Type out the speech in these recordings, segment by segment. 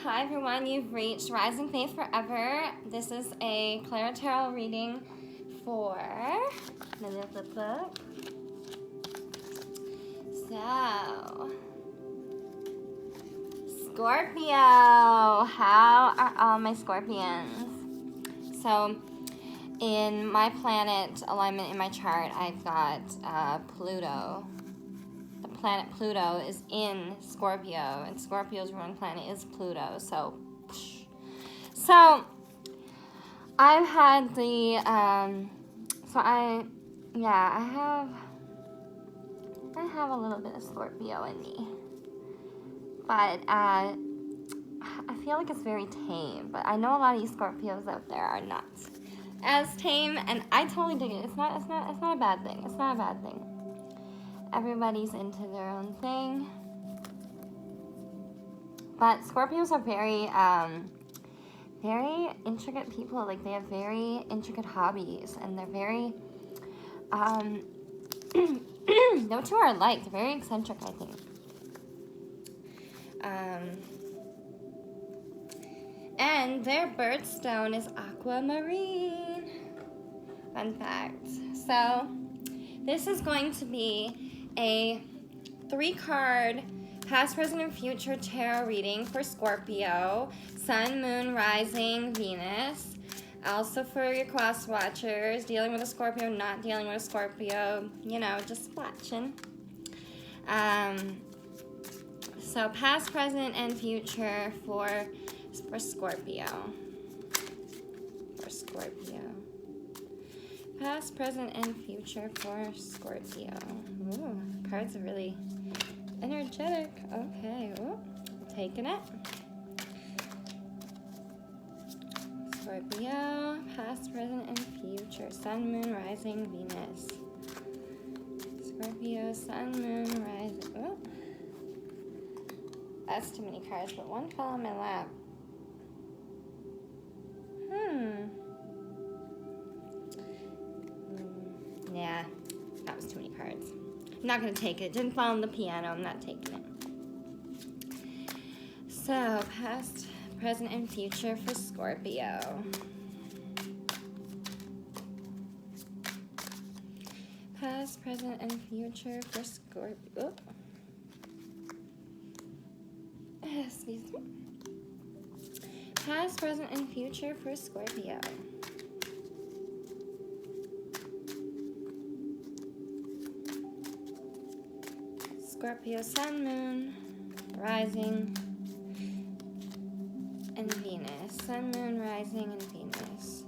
Hi everyone, you've reached Rising Faith Forever. This is a Clara Tarot reading for So Scorpio. How are all my Scorpions? So in my planet alignment in my chart, I've got Pluto. The planet Pluto is in Scorpio, and Scorpio's ruling planet is Pluto. So I've had the I have a little bit of Scorpio in me, but I feel like it's very tame. But I know a lot of you Scorpios out there are not as tame, and I totally dig it. It's not a bad thing. It's not a bad thing. Everybody's into their own thing. But Scorpios are very intricate people. Like, they have very intricate hobbies, and they're very, no two are alike. They're very eccentric, I think. And their birthstone is aquamarine. Fun fact. So, this is going to be a 3-card past, present, and future tarot reading for Scorpio, Sun, Moon, Rising, Venus. Also for your cross watchers, dealing with a Scorpio, not dealing with a Scorpio, you know, just watching. So past, present, and future for Scorpio. For Scorpio. Past, present, and future for Scorpio. Ooh, cards are really energetic. Okay, ooh, taking it. Scorpio, past, present, and future. Sun, Moon, Rising, Venus. Scorpio, Sun, Moon, Rising. Ooh. That's too many cards, but one fell on my lap. Yeah, that was too many cards. I'm not going to take it. It didn't fall on the piano. I'm not taking it. So, past, present, and future for Scorpio. Past, present, and future for Scorpio. Excuse me. Past, present, and future for Scorpio. Scorpio, Sun, Moon, Rising, and Venus. Sun, Moon, Rising, and Venus.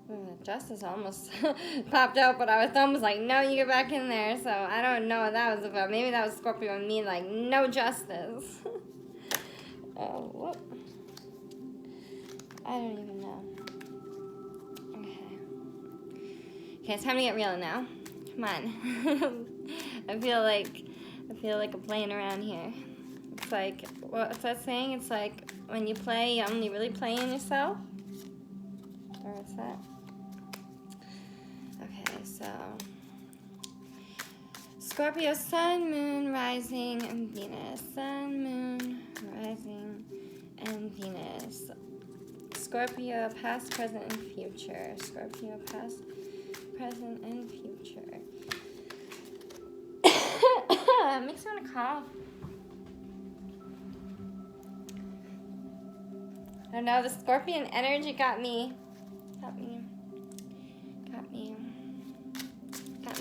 The justice almost popped out, but I was almost like, no, you get back in there. So I don't know what that was about. Maybe that was Scorpio and me, like, no justice. Oh, whoop. I don't even know. Okay, it's time to get real now. Come on. I feel like I'm playing around here. It's like, what's that saying? It's like, when you play, you're only really playing yourself? Or what's that? Okay, so Scorpio, Sun, Moon, Rising, and Venus. Sun, Moon, Rising, and Venus. Scorpio, past, present, and future. Scorpio, past, present, and future. It makes me want to cough. I don't know, the Scorpion energy got me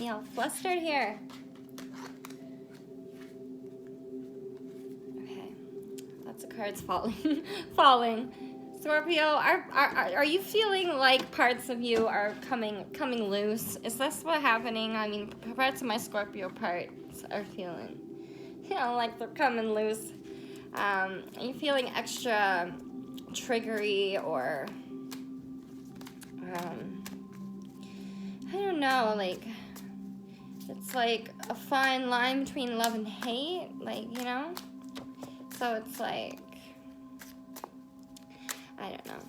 all flustered here. Okay, lots of cards falling. Scorpio, are you feeling like parts of you are coming loose? Is this what's happening? I mean, parts of my Scorpio parts are feeling, like they're coming loose. Are you feeling extra triggery, or I don't know, like, it's like a fine line between love and hate, like, you know? So it's like, I don't know.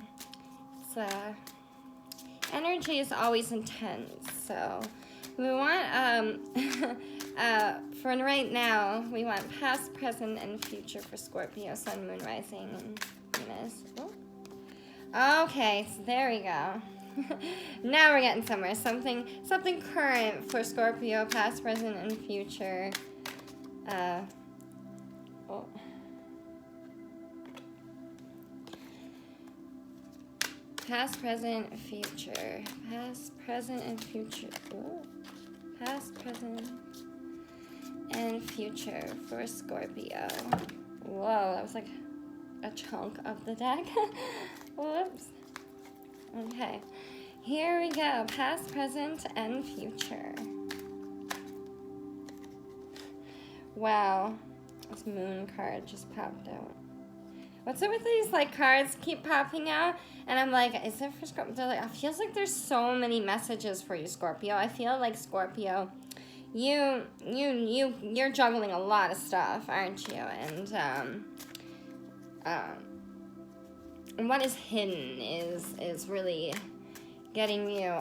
It's energy is always intense. So we want For right now, we want past, present, and future for Scorpio, Sun, Moon, Rising, and Venus. Oh. Okay, so there we go. Now we're getting somewhere. Something current for Scorpio, past, present, and future. Oh. Past, present, future. Past, present, and future. Ooh. Past, present, and future for Scorpio. Whoa, that was like a chunk of the deck. Whoops. Okay, here we go. Past, present, and future. Wow, this moon card just popped out. What's up with these like cards keep popping out? And I'm like, is it for Scorpio? Like, it feels like there's so many messages for you, Scorpio. I feel like Scorpio, you're juggling a lot of stuff, aren't you? And what is hidden is really getting you,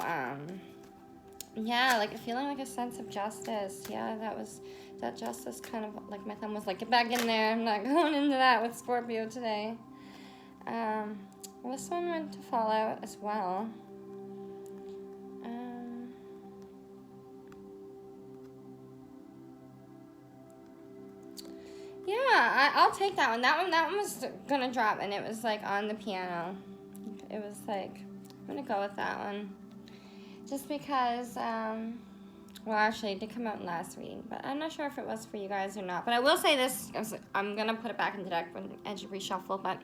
yeah, like feeling like a sense of justice. Yeah, that justice kind of, like my thumb was like, get back in there. I'm not going into that with Scorpio today. This one went to fall out as well. Yeah, I'll take that one. That one was gonna drop, and it was like on the piano. It was like, I'm gonna go with that one. Just because, well, actually, it did come out last week, but I'm not sure if it was for you guys or not. But I will say this, I'm going to put it back in the deck when Edge reshuffle, but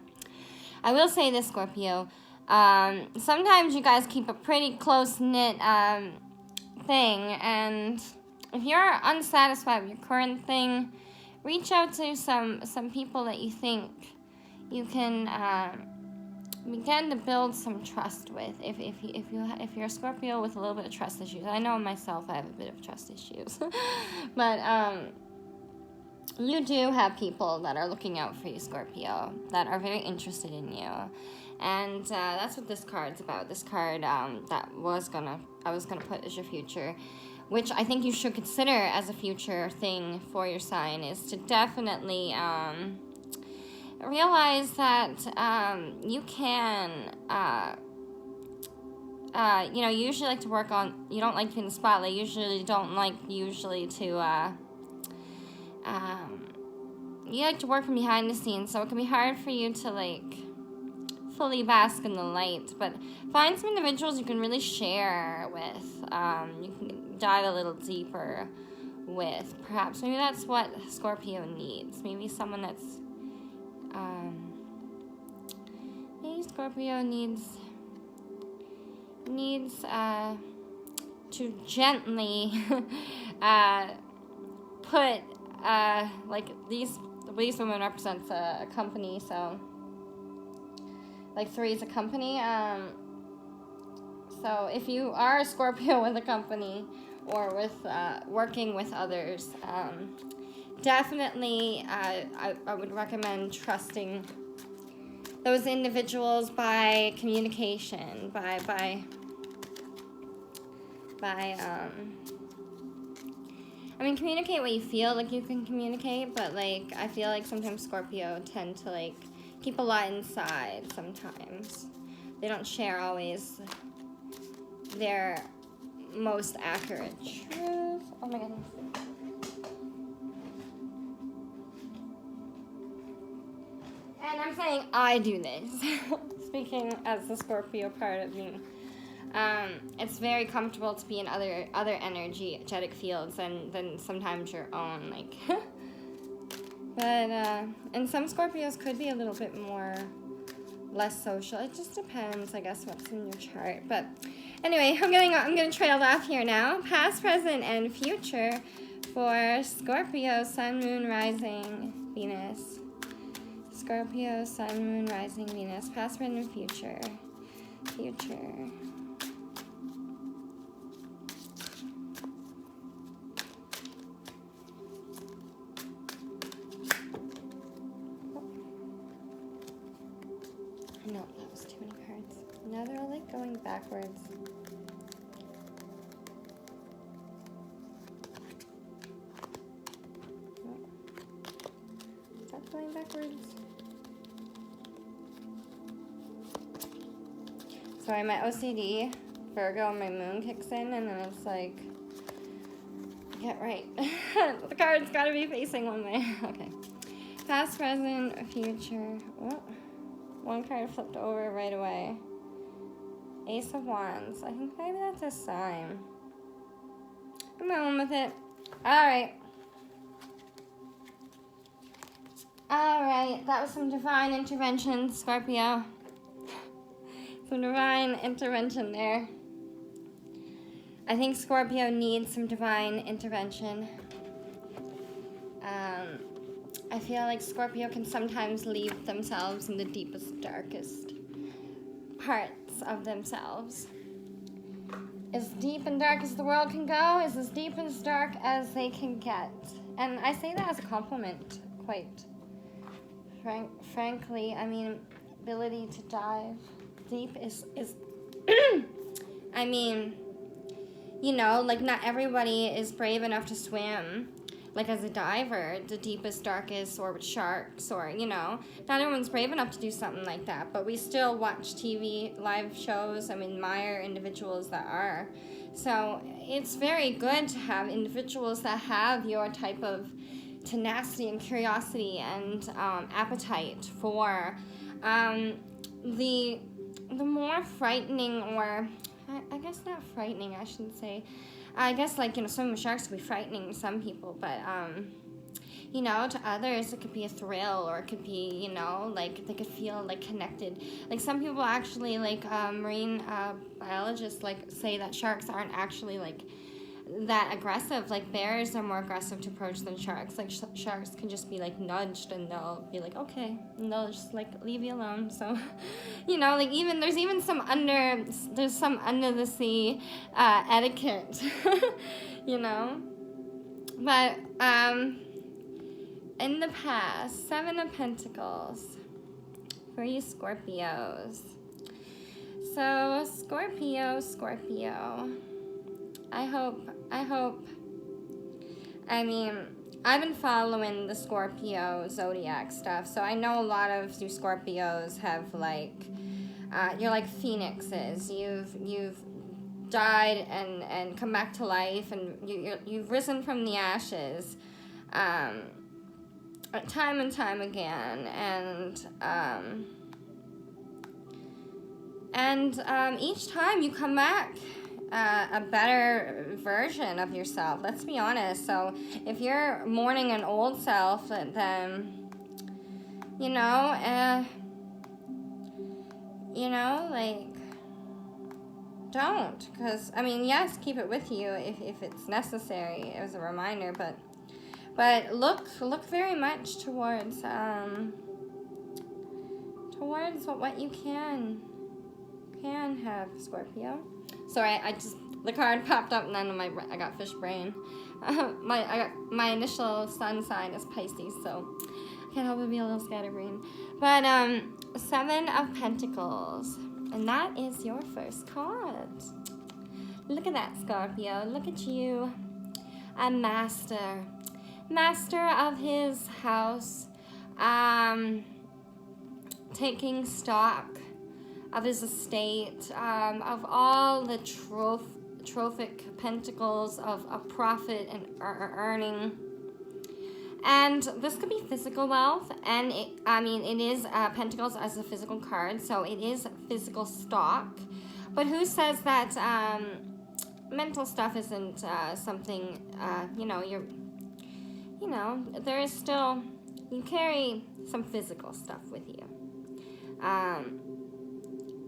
I will say this, Scorpio. Sometimes you guys keep a pretty close-knit thing, and if you're unsatisfied with your current thing, reach out to some people that you think you can begin to build some trust with. If you're a Scorpio with a little bit of trust issues, I know myself, I have a bit of trust issues, but you do have people that are looking out for you, Scorpio, that are very interested in you, and that's what this card's about. This card I was gonna put as your future, which I think you should consider as a future thing for your sign, is to definitely realize that you can, you usually like to work on, you don't like to be in the spotlight, you don't like to, you like to work from behind the scenes, so it can be hard for you to, like, fully bask in the light, but find some individuals you can really share with, you can dive a little deeper with, perhaps. Maybe that's what Scorpio needs. Maybe someone that's, maybe Scorpio needs to gently put, like, these women represents a company, so like 3 is a company, so if you are a Scorpio with a company or with working with others, definitely I would recommend trusting those individuals by communication, by I mean, communicate what you feel like you can communicate, but, like, I feel like sometimes Scorpio tend to, like, keep a lot inside sometimes. They don't share always their most accurate truth. Oh my goodness. And I'm saying I do this. Speaking as the Scorpio part of me. It's very comfortable to be in other energetic fields than sometimes your own, like. But and some Scorpios could be a little bit less social. It just depends, I guess, what's in your chart. But anyway, I'm gonna trail off here now. Past, present, and future for Scorpio, Sun, Moon, Rising, Venus. Scorpio, Sun, Moon, Rising, Venus. Past, present, and future. Future. No, that was too many cards. Now they're all, like, going backwards. Going backwards. Sorry, my OCD, Virgo, and my moon kicks in, and then it's like, get right. The card's gotta be facing one way. Okay. Past, present, future. Oh, one card flipped over right away. Ace of Wands. I think maybe that's a sign. I'm going with it. Alright. Alright, that was some divine intervention, Scorpio. Some divine intervention there. I think Scorpio needs some divine intervention. I feel like Scorpio can sometimes leave themselves in the deepest, darkest parts of themselves. As deep and dark as the world can go is as deep and as dark as they can get. And I say that as a compliment, quite frankly. I mean, ability to dive deep is I mean, you know, like not everybody is brave enough to swim, like as a diver, the deepest, darkest, or with sharks, or, you know, not everyone's brave enough to do something like that, but we still watch TV, live shows, and admire individuals that are. So it's very good to have individuals that have your type of tenacity and curiosity and appetite for the more frightening, or I guess not frightening, I shouldn't say. I guess, like, you know, swimming with sharks could be frightening to some people, but, you know, to others it could be a thrill, or it could be, you know, like, they could feel, like, connected. Like, some people actually, like, marine biologists, like, say that sharks aren't actually, like, that aggressive. Like, bears are more aggressive to approach than sharks. Like, sharks can just be, like, nudged, and they'll be like, okay, and they'll just, like, leave you alone. So, you know, like, there's even some under the sea etiquette, you know. But in the past, 7 of Pentacles for you Scorpios. So Scorpio, I mean, I've been following the Scorpio zodiac stuff, so I know a lot of you Scorpios have, like, you're like phoenixes. You've died and come back to life, and you've risen from the ashes, time and time again, and each time you come back a better version of yourself. Let's be honest. So if you're mourning an old self, then you know, like, don't, because I mean, yes, keep it with you if it's necessary as a reminder, but look very much towards what you can have, Scorpio. Sorry, the card popped up and then I got fish brain. My initial sun sign is Pisces, so I can't help but be a little scatterbrained. But 7 of Pentacles, and that is your first card. Look at that, Scorpio. Look at you, a master of his house, taking stock of his estate, of all the trophic pentacles of profit and earning. And this could be physical wealth, and it is Pentacles as a physical card, so it is physical stock. But who says that mental stuff isn't something, there is still, you carry some physical stuff with you.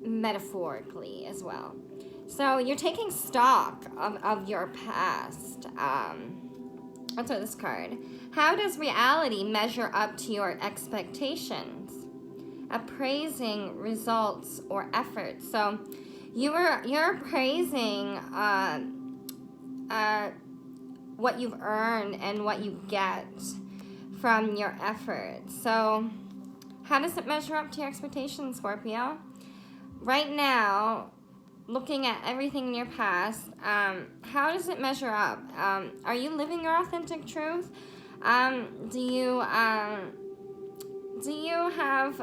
Metaphorically as well. So you're taking stock of your past. That's what this card. How does reality measure up to your expectations? Appraising results or efforts. So you're appraising what you've earned and what you get from your efforts. So how does it measure up to your expectations, Scorpio? Right now, looking at everything in your past, how does it measure up? Are you living your authentic truth? Do you do you have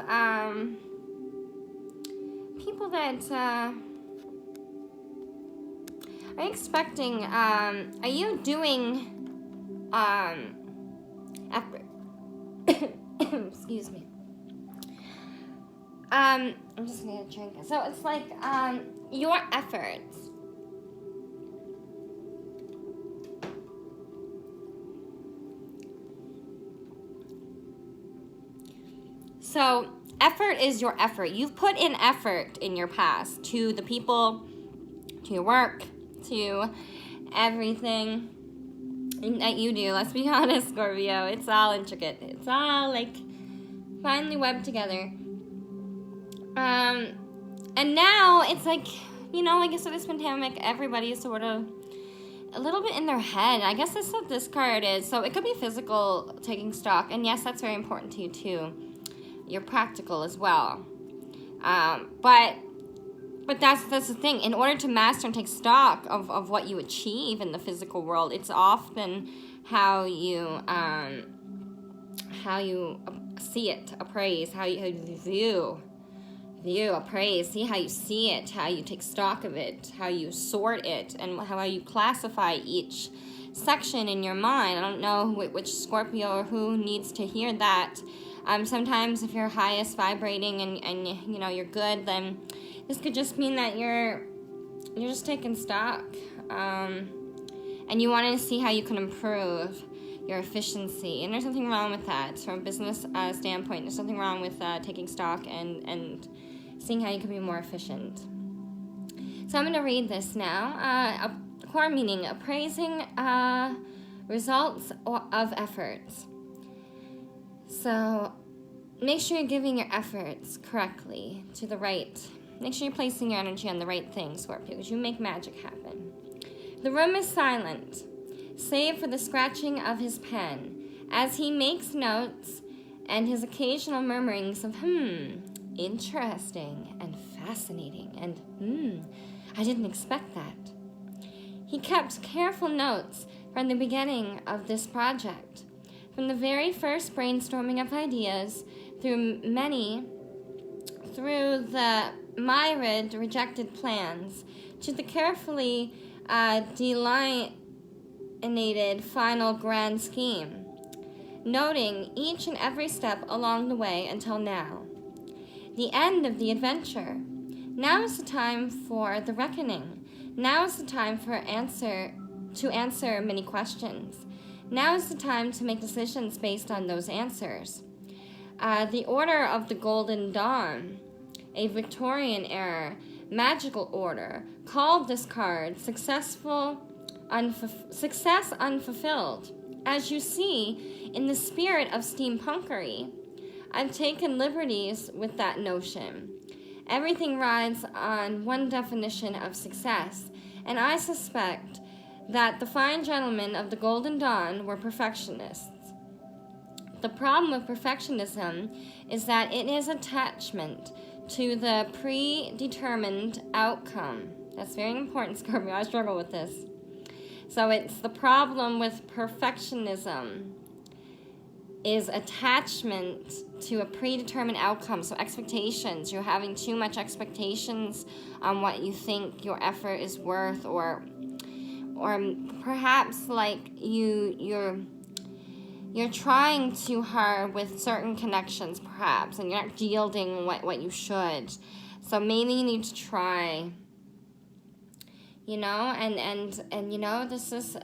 people that are you expecting? Are you doing effort? Excuse me. I'm just gonna drink it. So it's like your efforts. So effort is your effort. You've put in effort in your past to the people, to your work, to everything that you do. Let's be honest, Scorpio. It's all intricate. It's all like finely webbed together. And now it's like, I guess with this pandemic, everybody is sort of a little bit in their head. I guess that's what this card is. So it could be physical, taking stock. And yes, that's very important to you too. You're practical as well. But that's the thing. In order to master and take stock of what you achieve in the physical world, it's often how you see it, appraise, how you view, appraise, see how you see it, how you take stock of it, how you sort it, and how you classify each section in your mind. I don't know which Scorpio or who needs to hear that. Sometimes if you're highest vibrating and you're good, then this could just mean that you're just taking stock, and you want to see how you can improve your efficiency. And there's nothing wrong with that from a business standpoint. There's nothing wrong with taking stock and seeing how you can be more efficient. So I'm going to read this now. A core meaning: appraising results of efforts. So make sure you're giving your efforts correctly to the right. Make sure you're placing your energy on the right things, Scorpio, because you make magic happen. The room is silent, save for the scratching of his pen, as he makes notes and his occasional murmurings of, interesting and fascinating, and, I didn't expect that. He kept careful notes from the beginning of this project, from the very first brainstorming of ideas through the myriad rejected plans, to the carefully delineated final grand scheme, noting each and every step along the way until now. The end of the adventure. Now is the time for the reckoning. Now is the time to answer many questions. Now is the time to make decisions based on those answers. The Order of the Golden Dawn, a Victorian era magical order, called this card Success Unfulfilled. As you see, in the spirit of steampunkery, I've taken liberties with that notion. Everything rides on one definition of success, and I suspect that the fine gentlemen of the Golden Dawn were perfectionists. The problem with perfectionism is that it is attachment to the predetermined outcome. That's very important, Scorpio. I struggle with this. So it's the problem with perfectionism is attachment to a predetermined outcome. So expectations. You're having too much expectations on what you think your effort is worth, or perhaps like you're trying too hard with certain connections, perhaps, and you're not yielding what you should. So maybe you need to try, and this is,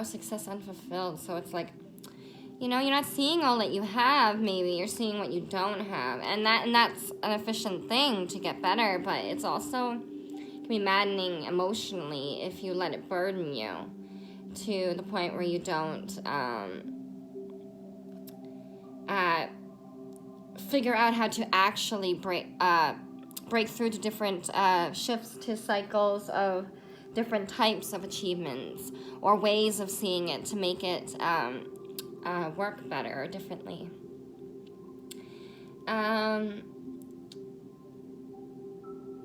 success unfulfilled. So it's like, you're not seeing all that you have. Maybe you're seeing what you don't have, and that's an efficient thing to get better. But it's also can be maddening emotionally if you let it burden you to the point where you don't figure out how to actually break through to different shifts to cycles of different types of achievements or ways of seeing it to make it work better or differently.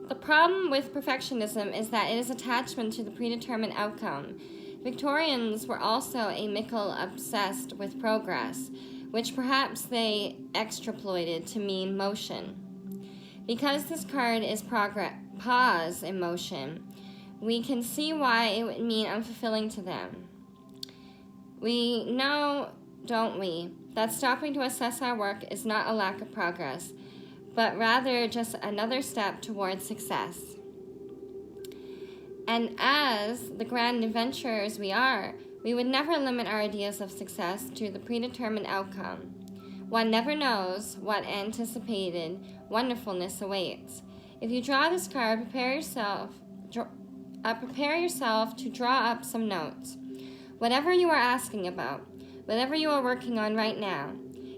The problem with perfectionism is that it is attachment to the predetermined outcome. Victorians were also a mickle obsessed with progress, which perhaps they extrapolated to mean motion. Because this card is pause in motion, we can see why it would mean unfulfilling to them. We know, don't we, that stopping to assess our work is not a lack of progress, but rather just another step towards success. And as the grand adventurers we are, we would never limit our ideas of success to the predetermined outcome. One never knows what anticipated wonderfulness awaits. If you draw this card, prepare yourself to draw up some notes. Whatever you are asking about, whatever you are working on right now,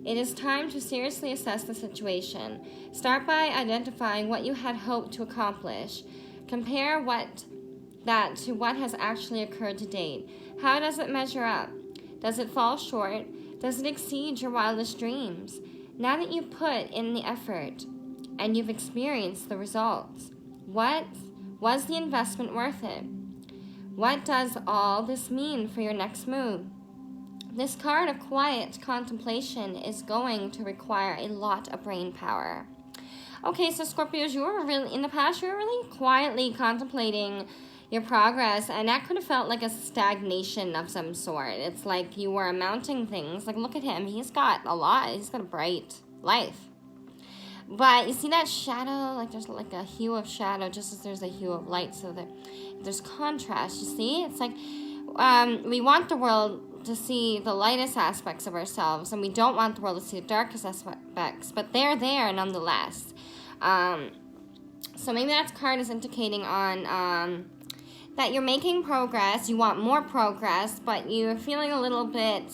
it is time to seriously assess the situation. Start by identifying what you had hoped to accomplish. Compare that to what has actually occurred to date. How does it measure up? Does it fall short? Does it exceed your wildest dreams? Now that you've put in the effort and you've experienced the results, what was the investment worth it? What does all this mean for your next move? This card of quiet contemplation is going to require a lot of brain power. Okay, so Scorpios, in the past, you were really quietly contemplating your progress, and that could have felt like a stagnation of some sort. It's like you were amounting things. Like, look at him. He's got a lot. He's got a bright life. But you see that shadow? Like, there's like a hue of shadow just as there's a hue of light. So there's contrast, you see? It's like we want the world to see the lightest aspects of ourselves, and we don't want the world to see the darkest aspects, but they're there nonetheless. So maybe that card is indicating on that you're making progress, you want more progress, but you're feeling a little bit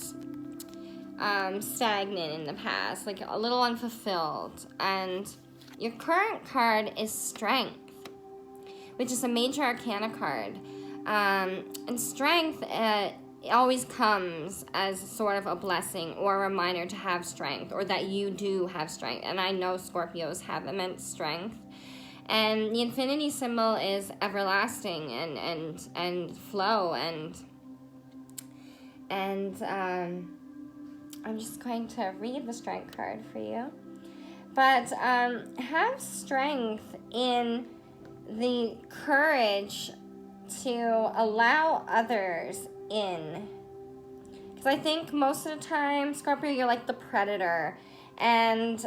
stagnant in the past, like a little unfulfilled. And your current card is Strength, which is a major arcana card. And strength always comes as sort of a blessing or a reminder to have strength, or that you do have strength. And I know Scorpios have immense strength. And the infinity symbol is everlasting and flow, and I'm just going to read the strength card for you. But have strength in the courage to allow others in. Because I think most of the time, Scorpio, you're like the predator. And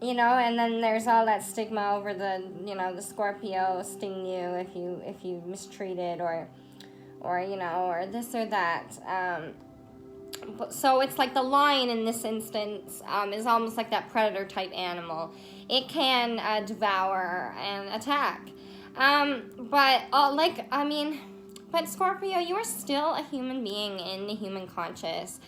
and then there's all that stigma over the Scorpio sting you if you mistreated or this or that. So it's like the lion in this instance is almost like that predator type animal. It can devour and attack. But Scorpio, you are still a human being in the human conscious.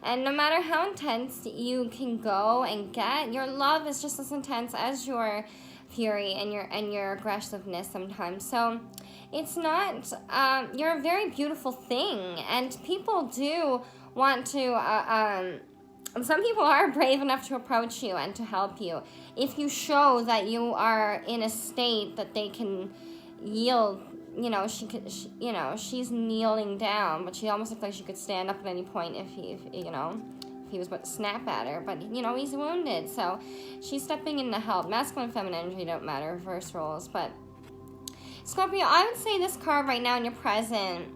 And no matter how intense you can go and get, your love is just as intense as your fury and your aggressiveness sometimes. So it's not, you're a very beautiful thing, and people do want to, and some people are brave enough to approach you and to help you if you show that you are in a state that they can yield. She's kneeling down, but she almost looks like she could stand up at any point if he was about to snap at her. But, he's wounded, so she's stepping in to help. Masculine and feminine energy don't matter, reverse roles. But, Scorpio, I would say this card right now in your present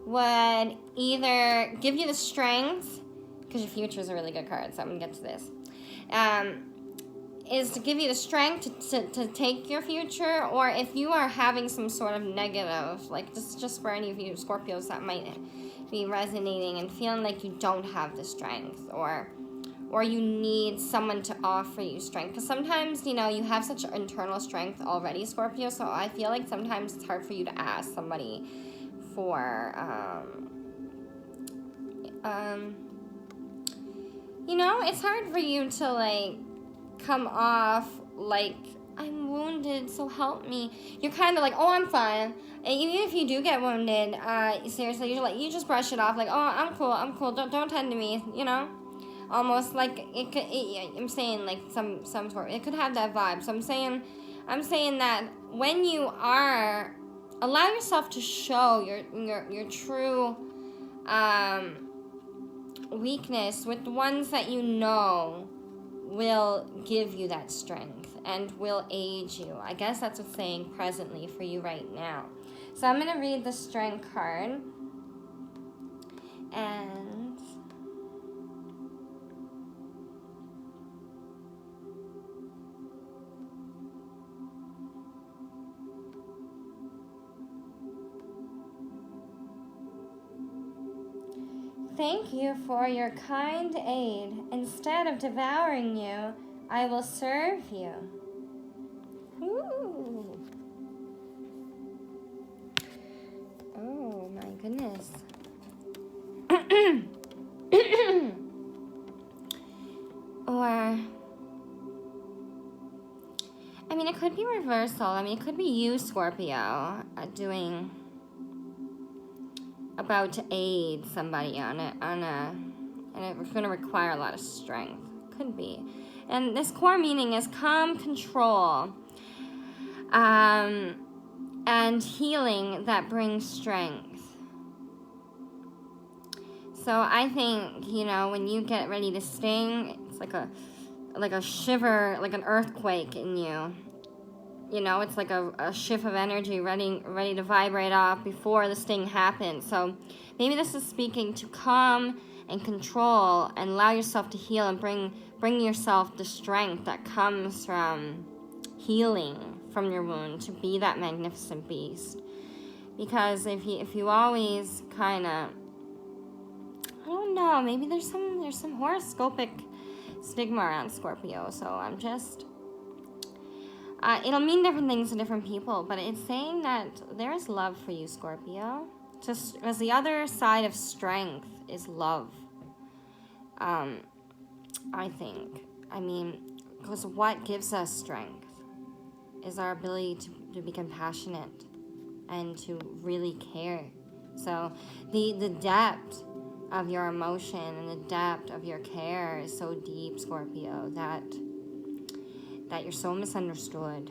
would either give you the strength, because your future is a really good card, so I'm going to get to this, is to give you the strength to take your future, or if you are having some sort of negative, like this is just for any of you Scorpios that might be resonating and feeling like you don't have the strength, or you need someone to offer you strength. Because sometimes, you have such internal strength already, Scorpio, so I feel like sometimes it's hard for you to ask somebody for, it's hard for you to, come off like, I'm wounded, so help me. You're kind of like, oh, I'm fine. And even if you do get wounded, seriously, you just brush it off, like, oh, I'm cool, don't tend to me, almost like I'm saying, like, some sort, it could have that vibe. So I'm saying that when you are, allow yourself to show your true weakness with the ones that you know will give you that strength and will aid you. I guess that's what's saying presently for you right now. So I'm going to read the Strength card. And thank you for your kind aid. Instead of devouring you, I will serve you. Ooh. Oh my goodness. Or, I mean, it could be reversal. I mean, it could be you, Scorpio, about to aid somebody and it's going to require a lot of strength. Could be. And this core meaning is calm control, and healing that brings strength. So I think, when you get ready to sting, it's like a shiver, like an earthquake in you. It's like a shift of energy ready to vibrate off before the sting happens. So maybe this is speaking to calm and control and allow yourself to heal and bring yourself the strength that comes from healing from your wound to be that magnificent beast. Because if you always kind of, I don't know, maybe there's some horoscopic stigma around Scorpio. So I'm just, it'll mean different things to different people, but it's saying that there is love for you, Scorpio. Just because the other side of strength is love. I think. I mean, because what gives us strength is our ability to be compassionate and to really care. So the depth of your emotion and the depth of your care is so deep, Scorpio, that you're so misunderstood.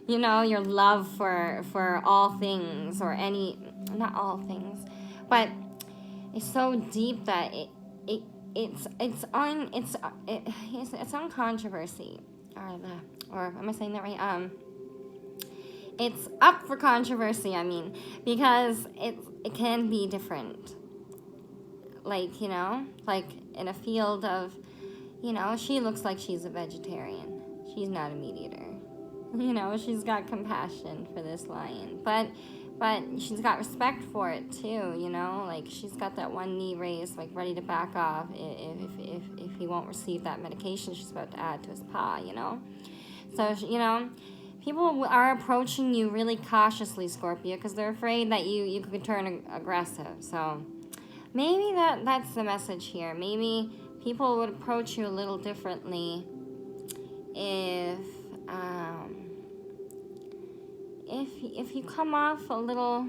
Your love for all things, or not all things, but it's so deep that it's on controversy, or am I saying that right? It's up for controversy. I mean, because it can be different. Like in a field of, she looks like she's a vegetarian. She's not a meat eater. She's got compassion for this lion, but she's got respect for it too. Like she's got that one knee raised, like ready to back off if he won't receive that medication she's about to add to his paw. So people are approaching you really cautiously, Scorpio, because they're afraid that you could turn aggressive. So maybe that's the message here. Maybe people would approach you a little differently if you come off a little,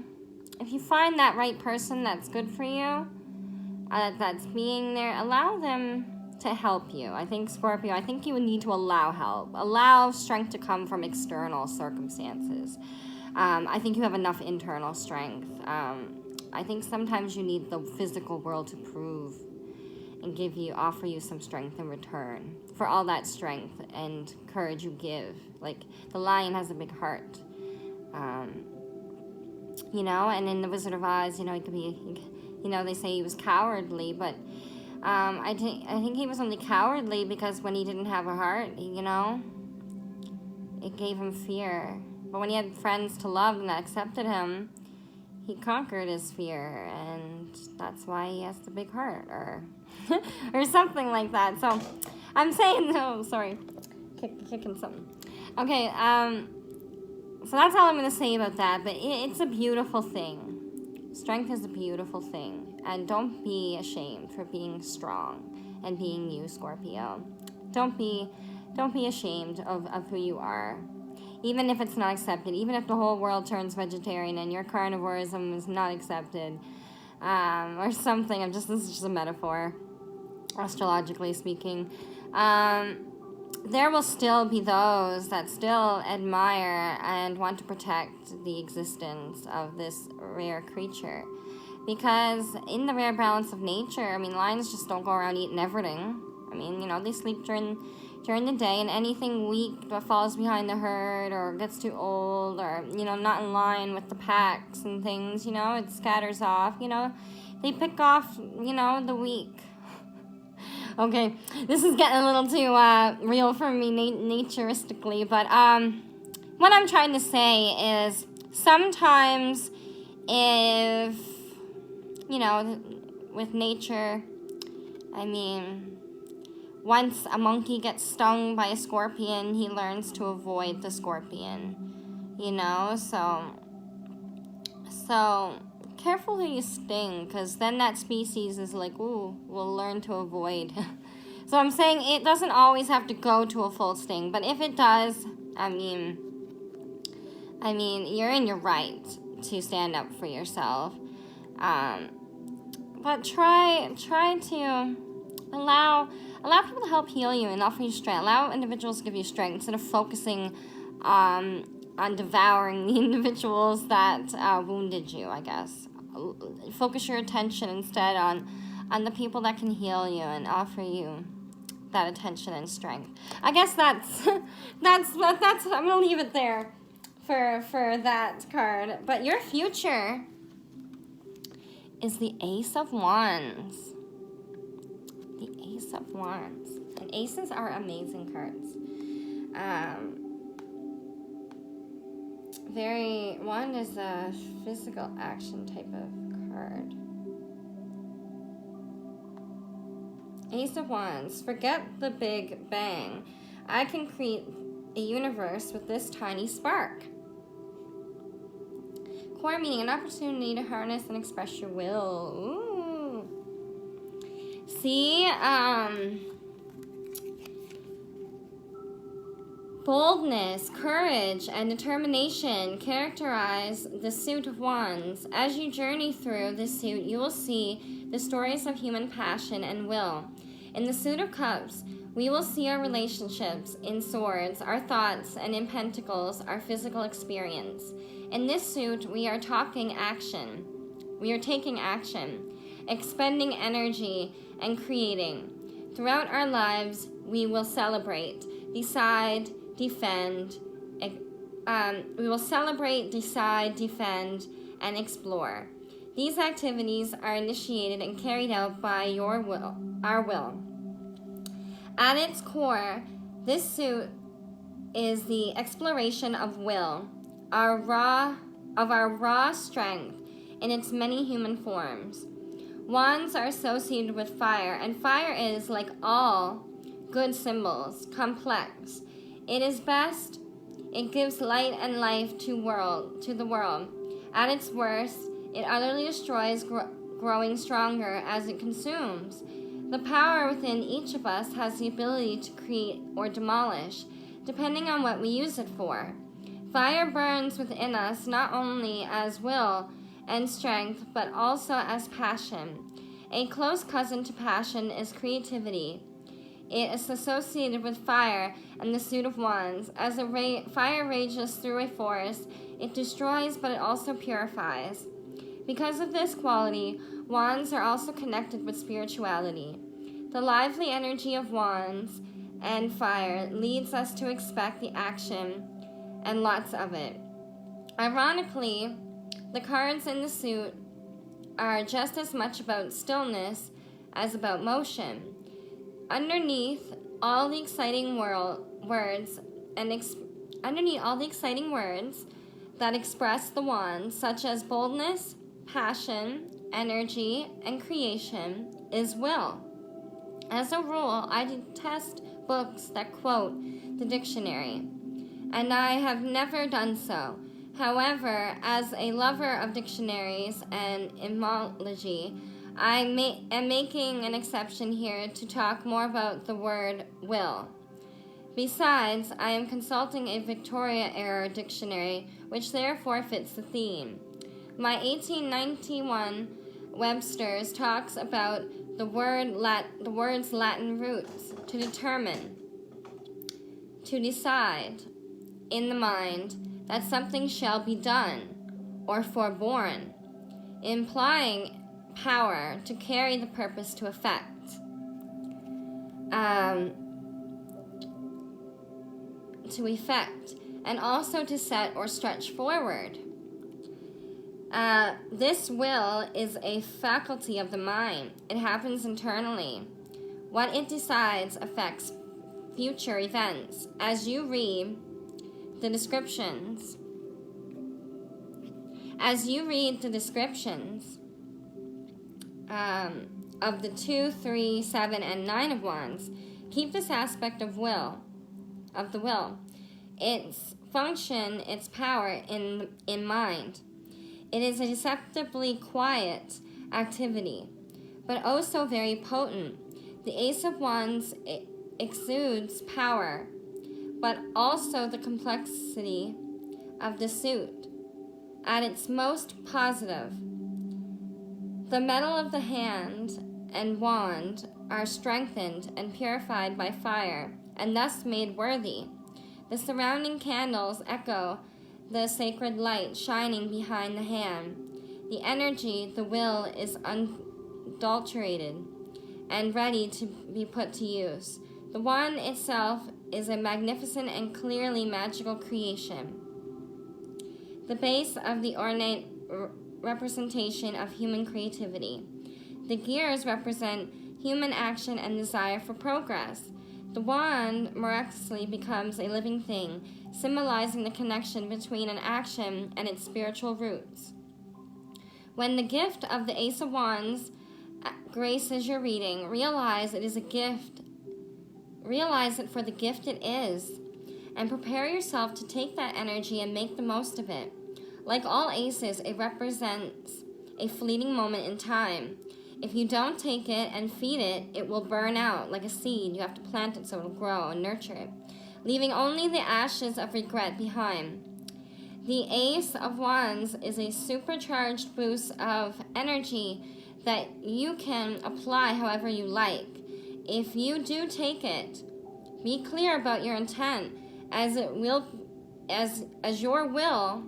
if you find that right person that's good for you, that's being there, allow them to help you. I think, Scorpio, you would need to allow help. Allow strength to come from external circumstances. I think you have enough internal strength. I think sometimes you need the physical world to prove and offer you some strength in return for all that strength and courage you give. Like the lion has a big heart, and in the Wizard of Oz, he could be, they say he was cowardly, but I think he was only cowardly because when he didn't have a heart, it gave him fear. But when he had friends to love and that accepted him, he conquered his fear, and that's why he has the big heart, or or something like that. So I'm saying, no, sorry, kicking something. Okay, so that's all I'm going to say about that, but it's a beautiful thing. Strength is a beautiful thing, and don't be ashamed for being strong and being you, Scorpio. Don't be ashamed of who you are. Even if it's not accepted, even if the whole world turns vegetarian and your carnivorism is not accepted, or something, this is just a metaphor, astrologically speaking, there will still be those that still admire and want to protect the existence of this rare creature. Because in the rare balance of nature, I mean, lions just don't go around eating everything. I mean, you know, they sleep during the day, and anything weak that falls behind the herd or gets too old or, you know, not in line with the packs and things, you know, it scatters off, you know. They pick off, you know, the weak. Okay, this is getting a little too real for me naturistically, but what I'm trying to say is sometimes if, you know, with nature, I mean, once a monkey gets stung by a scorpion, he learns to avoid the scorpion, you know, so careful who you sting, because then that species is like, ooh, we'll learn to avoid. So I'm saying it doesn't always have to go to a full sting, but if it does, I mean, you're in your right to stand up for yourself. But try to allow people to help heal you and offer you strength. Allow individuals to give you strength instead of focusing on devouring the individuals that wounded you, I guess. Focus your attention instead on the people that can heal you and offer you that attention and strength. I guess that's I'm gonna leave it there for that card. But your future is the Ace of Wands. The Ace of Wands. And aces are amazing cards. One is a physical action type of card. Ace of Wands. Forget the Big Bang. I can create a universe with this tiny spark. Core meaning, an opportunity to harness and express your will. Ooh. See, boldness, courage, and determination characterize the suit of wands. As you journey through this suit, you will see the stories of human passion and will. In the suit of cups, we will see our relationships. In swords, our thoughts, and in pentacles, our physical experience. In this suit, we are taking action, expending energy, and creating. Throughout our lives, we will celebrate, decide, defend, and explore. These activities are initiated and carried out by our will. At its core, this suit is the exploration of will, our raw strength in its many human forms. Wands are associated with fire, and fire is, like all good symbols, complex. It gives light and life to the world. At its worst, it utterly destroys, growing stronger as it consumes. The power within each of us has the ability to create or demolish, depending on what we use it for. Fire burns within us not only as will and strength, but also as passion. A close cousin to passion is creativity. It is associated with fire and the suit of wands. As fire rages through a forest, it destroys, but it also purifies. Because of this quality, wands are also connected with spirituality. The lively energy of wands and fire leads us to expect the action and lots of it. Ironically, the cards in the suit are just as much about stillness as about motion. Underneath all the exciting words that express the wands, such as boldness, passion, energy, and creation, is will. As a rule, I detest books that quote the dictionary, and I have never done so. However, as a lover of dictionaries and etymology, I am making an exception here to talk more about the word will. Besides, I am consulting a Victoria-era dictionary, which therefore fits the theme. My 1891 Webster's talks about the word's Latin roots: to determine, to decide, in the mind, that something shall be done, or forborne. implying power to carry the purpose to effect. And also to set or stretch forward. This will is a faculty of the mind. It happens internally. What it decides affects future events. As you read the descriptions, of the 2, 3, 7, and 9 of Wands, keep this aspect of the will. Its function, its power in mind. It is a deceptively quiet activity, but also very potent. The Ace of Wands exudes power, but also the complexity of the suit at its most positive. The metal of the hand and wand are strengthened and purified by fire, and thus made worthy. The surrounding candles echo the sacred light shining behind the hand. The energy, the will, is unadulterated and ready to be put to use. The wand itself is a magnificent and clearly magical creation, the base of the ornate representation of human creativity. The gears represent human action and desire for progress. The wand miraculously becomes a living thing, symbolizing the connection between an action and its spiritual roots. When the gift of the Ace of Wands graces your reading, realize it is a gift. Realize it for the gift it is, and prepare yourself to take that energy and make the most of it. Like all aces, it represents a fleeting moment in time. If you don't take it and feed it, it will burn out like a seed. You have to plant it so it'll grow and nurture it, leaving only the ashes of regret behind. The Ace of Wands is a supercharged boost of energy that you can apply however you like. If you do take it, be clear about your intent, as it will, as your will,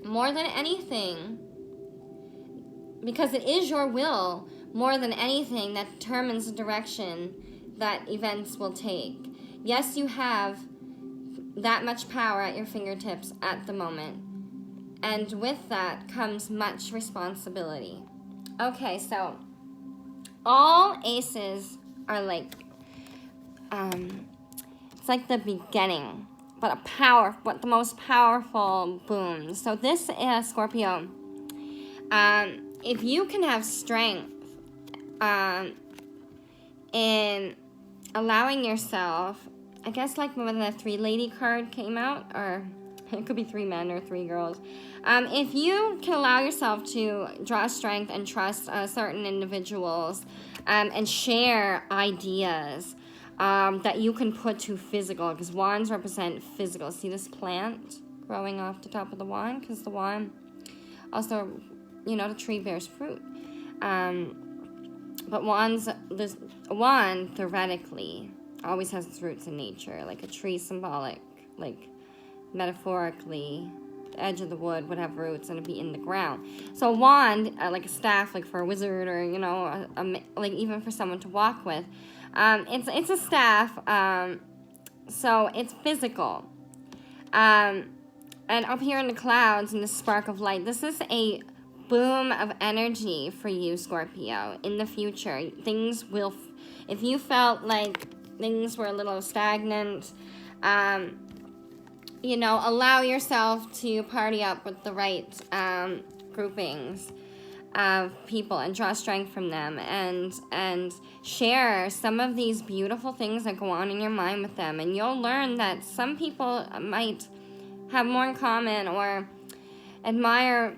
more than anything, because it is your will more than anything that determines the direction that events will take. Yes, you have that much power at your fingertips at the moment, and with that comes much responsibility. Okay, so all aces are like, it's like the beginning, but the most powerful boom. So this is Scorpio. If you can have strength in allowing yourself, I guess like when the 3 lady card came out, or it could be 3 men or 3 girls. If you can allow yourself to draw strength and trust certain individuals and share ideas that you can put to physical, because wands represent physical. See this plant growing off the top of the wand? Because the wand also, the tree bears fruit. But wands, a wand theoretically always has its roots in nature, like a tree symbolic, like metaphorically, the edge of the wood would have roots and it'd be in the ground. So a wand, like a staff, like for a wizard, or like even for someone to walk with, it's a staff, so it's physical. And up here in the clouds, in the spark of light, this is a boom of energy for you, Scorpio. In the future, things will, if you felt like things were a little stagnant, allow yourself to party up with the right groupings of people and draw strength from them, and share some of these beautiful things that go on in your mind with them, and you'll learn that some people might have more in common or admire,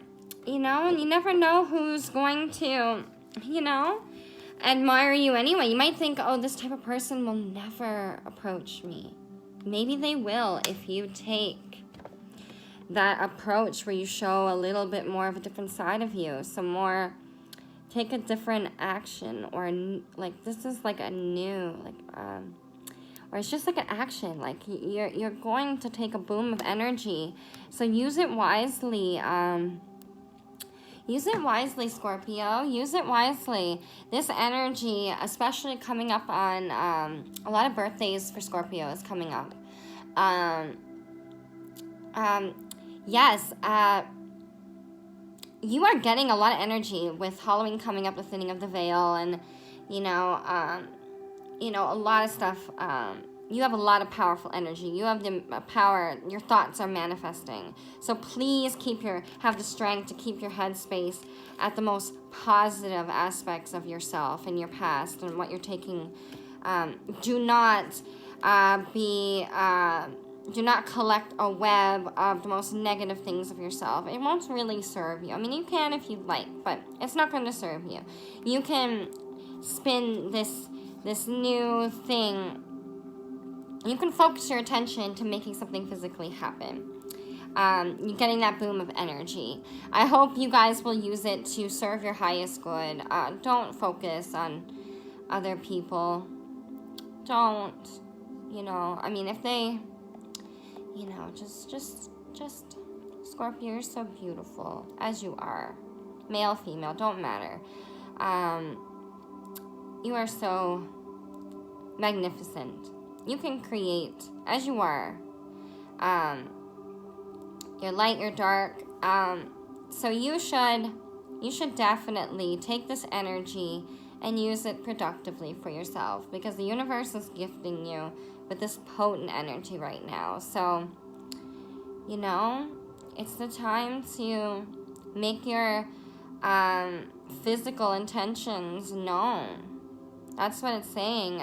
and you never know who's going to, admire you anyway. You might think, oh, this type of person will never approach me. Maybe they will if you take that approach where you show a little bit more of a different side of you, take a different action, or like this is like a new, or it's just like an action, like you're going to take a boom of energy, so use it wisely. Use it wisely, Scorpio. Use it wisely. This energy, especially coming up on a lot of birthdays for Scorpio is coming up. Yes, you are getting a lot of energy with Halloween coming up, the thinning of the veil, and a lot of stuff. You have a lot of powerful energy. You have the power. Your thoughts are manifesting. So please have the strength to keep your headspace at the most positive aspects of yourself and your past and what you're taking. Do not collect a web of the most negative things of yourself. It won't really serve you. I mean, you can if you'd like, but it's not going to serve you. You can spin this new thing. You can focus your attention to making something physically happen. You're getting that boom of energy. I hope you guys will use it to serve your highest good. Don't focus on other people. Don't, I mean, if they, just Scorpio, you're so beautiful as you are. Male, female, don't matter. You are so magnificent. You can create as you are. You're light, you're dark. So you should definitely take this energy and use it productively for yourself, because the universe is gifting you with this potent energy right now. So, it's the time to make your physical intentions known. That's what it's saying.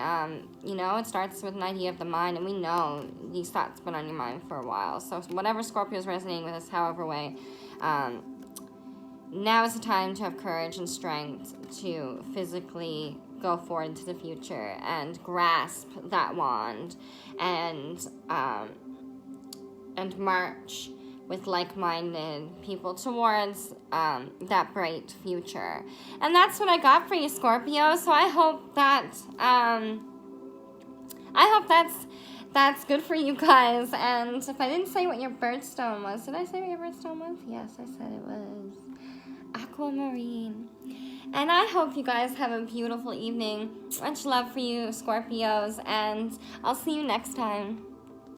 It starts with an idea of the mind, and we know these thoughts have been on your mind for a while. So whatever Scorpio is resonating with us, however way, now is the time to have courage and strength to physically go forward into the future and grasp that wand and march with like-minded people towards that bright future. And that's what I got for you, Scorpio. So I hope that's good for you guys. And if I didn't say what your birthstone was, did I say what your birthstone was? Yes, I said it was aquamarine. And I hope you guys have a beautiful evening. Much love for you, Scorpios, and I'll see you next time.